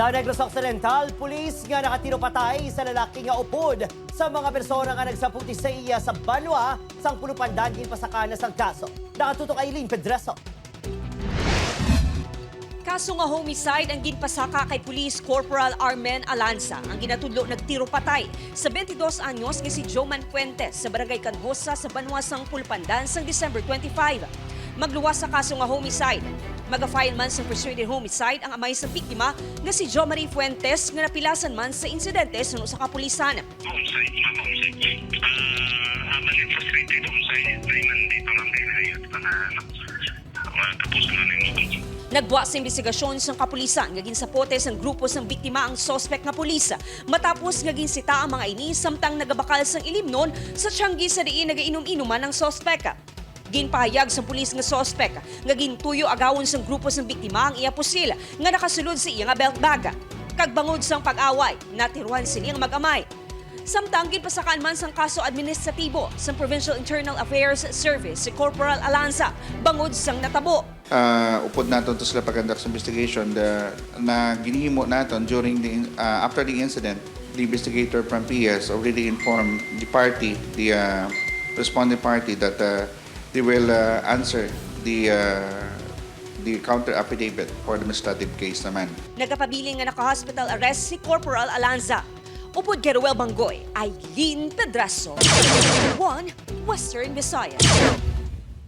Sa Negros Occidental, pulis nga nakatiro patay sa lalaki nga upod sa mga persona nga nagsaputi sa iya sa Banwa sang Pulupandan ginpasakaan sang kaso. Nakatutok Aileen Pedreso. Kaso nga homicide ang ginpasaka kay Pulis Corporal Armen Alanza. Ang ginatudlo nagtiro patay sa 22 anyos nga si Joman Fuentes sa Barangay Canhosa sa Banwa sang Pulupandan sang December 25. Magluwas sa kaso nga homicide. Mag-file man sa persuaded homicide ang amay sa biktima nga si Jo Marie Fuentes nga napilasan man sa insidente sa sa kapulisan. Homicide, mama homicide. Habang yung frustrated homicide, ay mandi pa man kayo hayot pa na tapos na yung mga. Nagbuwa sa investigasyon sa kapulisan nga ginsapote sang grupo sang biktima ang sospek nga pulis matapos nga ginsita ang mga ini samtang nagabakal sang ilimnon sa tiyanggi sa diin nagainom-inuman ng sospek. Ginpahayag sa pulis nga sospek nga gintuyo agawon sang grupo sang biktima ang iya pusil nga nakasulod sa iya nga belt bag. Kagbangod sang pag-away, natiruhan sini ang mag-amay. Samtang ginpasakaan man sang kaso administratibo sa Provincial Internal Affairs Service si Corporal Alanza bangod sang natabo. Upod naton to sila pag-conduct investigation na ginihimo naton during the after the incident. The investigator from PS already informed the party, the responding party, that they will answer the counter affidavit for the administrative case naman. Nagapabiling nga naka-hospital arrest si Corporal Alanza. Upod Geruel Banggoy, Aileen Pedraso, 1 Western Visayas.